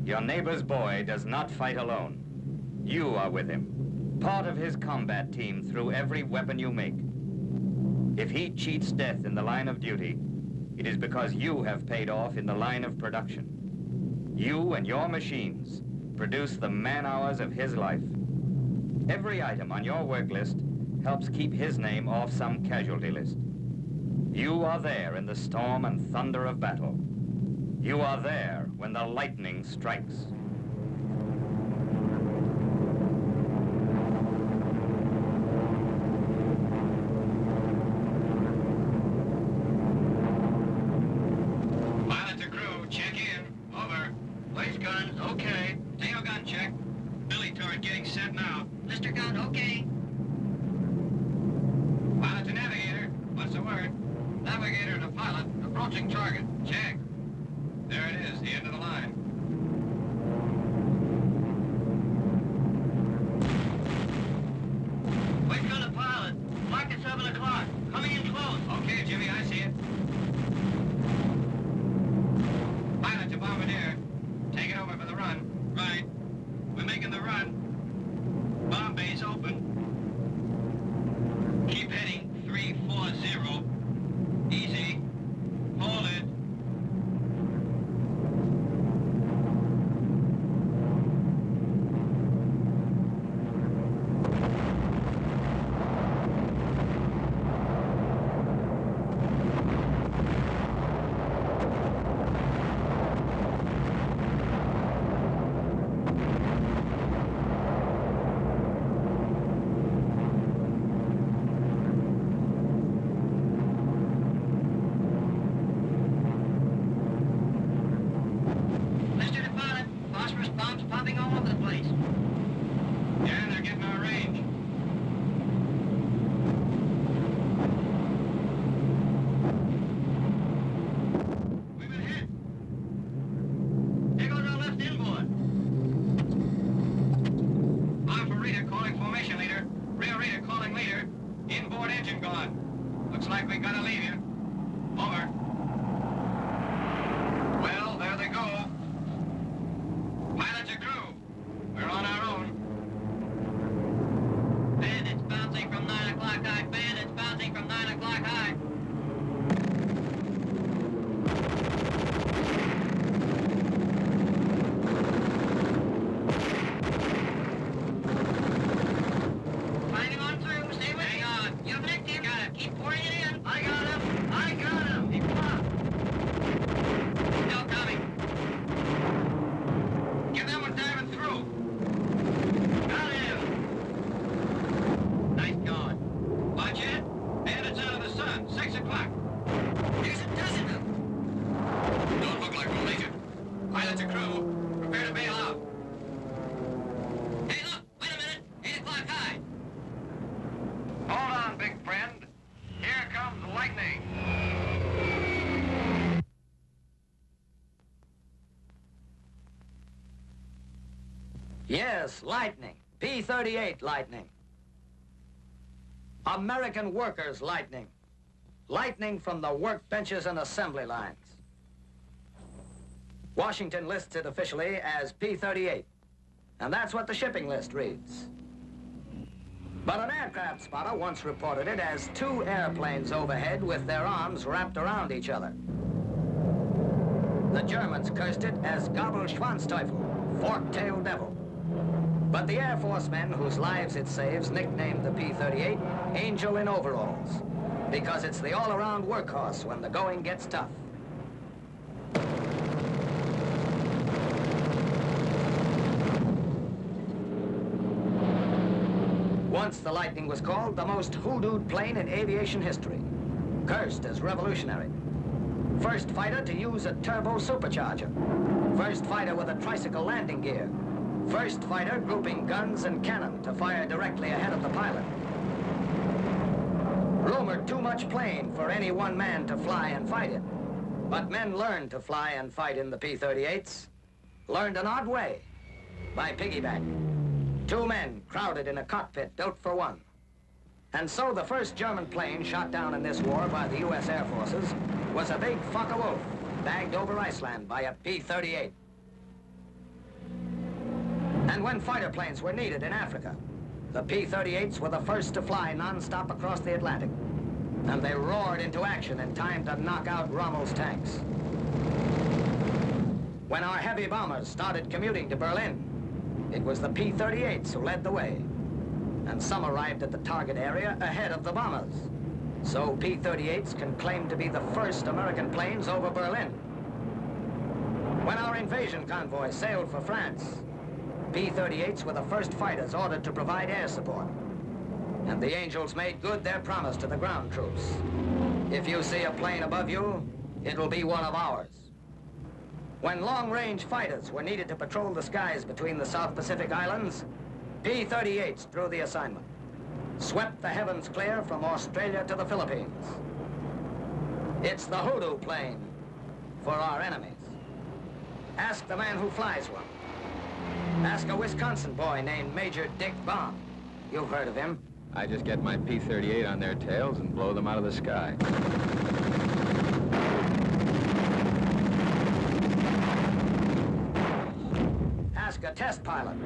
Your neighbor's boy does not fight alone. You are with him, part of his combat team through every weapon you make. If he cheats death in the line of duty, it is because you have paid off in the line of production. You and your machines produce the man-hours of his life. Every item on your work list helps keep his name off some casualty list. You are there in the storm and thunder of battle. You are there when the lightning strikes. Pilot to crew, check in. Over. Place guns, okay. Tail gun check. Billy turret getting set now. Mr. Gunn, okay. Pilot to navigator. What's the word? Navigator to pilot. Approaching target. Check. There it is, the end of the line. Place gun to pilot. Clock at 7 o'clock. Coming in close. Okay, Jimmy, I see it. Pilot to bombardier. Take it over for the run. Right. We're making the run. Bomb base open. Keep heading 340. Easy. Hold it. Yes, lightning. P-38 lightning. American workers' lightning. Lightning from the workbenches and assembly lines. Washington lists it officially as P-38, and that's what the shipping list reads. But an aircraft spotter once reported it as 2 airplanes overhead with their arms wrapped around each other. The Germans cursed it as Gabelschwanzteufel, fork-tailed devil. But the Air Force men whose lives it saves nicknamed the P-38 Angel in Overalls, because it's the all-around workhorse when the going gets tough. Once the Lightning was called the most hoodooed plane in aviation history, cursed as revolutionary. First fighter to use a turbo supercharger. First fighter with a tricycle landing gear. First fighter grouping guns and cannon to fire directly ahead of the pilot. Rumored too much plane for any one man to fly and fight in. But men learned to fly and fight in the P-38s. Learned an odd way, by piggyback. 2 men crowded in a cockpit built for one. And so the first German plane shot down in this war by the U.S. Air Forces was a big Focke-Wulf bagged over Iceland by a P-38. And when fighter planes were needed in Africa, the P-38s were the first to fly non-stop across the Atlantic. And they roared into action in time to knock out Rommel's tanks. When our heavy bombers started commuting to Berlin, it was the P-38s who led the way. And some arrived at the target area ahead of the bombers. So P-38s can claim to be the first American planes over Berlin. When our invasion convoy sailed for France, P-38s were the first fighters ordered to provide air support. And the Angels made good their promise to the ground troops. If you see a plane above you, it'll be one of ours. When long-range fighters were needed to patrol the skies between the South Pacific Islands, P-38s drew the assignment, swept the heavens clear from Australia to the Philippines. It's the hoodoo plane for our enemies. Ask the man who flies one. Ask a Wisconsin boy named Major Dick Baum. You've heard of him. I just get my P-38 on their tails and blow them out of the sky. Ask a test pilot.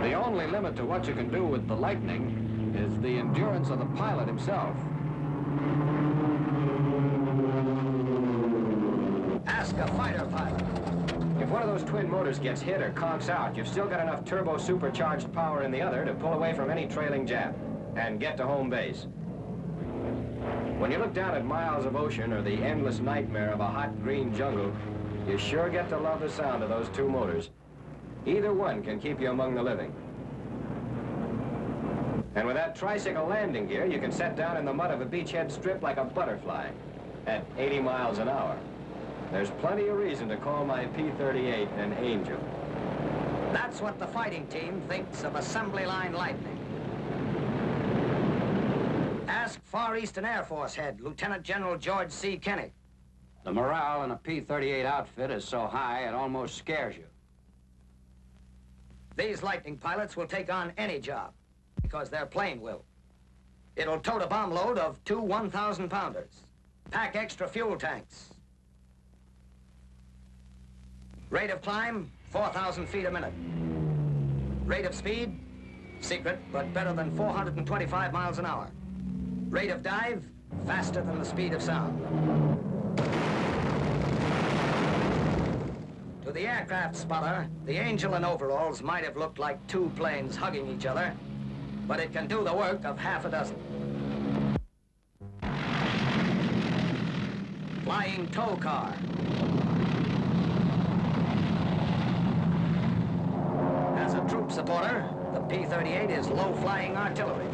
The only limit to what you can do with the Lightning is the endurance of the pilot himself. Ask a fighter pilot. If one of those twin motors gets hit or conks out, you've still got enough turbo-supercharged power in the other to pull away from any trailing Jap and get to home base. When you look down at miles of ocean or the endless nightmare of a hot green jungle, you sure get to love the sound of those two motors. Either one can keep you among the living. And with that tricycle landing gear, you can set down in the mud of a beachhead strip like a butterfly at 80 miles an hour. There's plenty of reason to call my P-38 an angel. That's what the fighting team thinks of Assembly Line Lightning. Ask Far Eastern Air Force head, Lieutenant General George C. Kenny. The morale in a P-38 outfit is so high it almost scares you. These Lightning pilots will take on any job, because their plane will. It'll tote a bomb load of 2 1,000-pounders, pack extra fuel tanks. Rate of climb, 4,000 feet a minute. Rate of speed, secret, but better than 425 miles an hour. Rate of dive, faster than the speed of sound. To the aircraft spotter, the Angel in overalls might have looked like two planes hugging each other, but it can do the work of half a dozen. Flying tow car. As a troop supporter, the P-38 is low-flying artillery.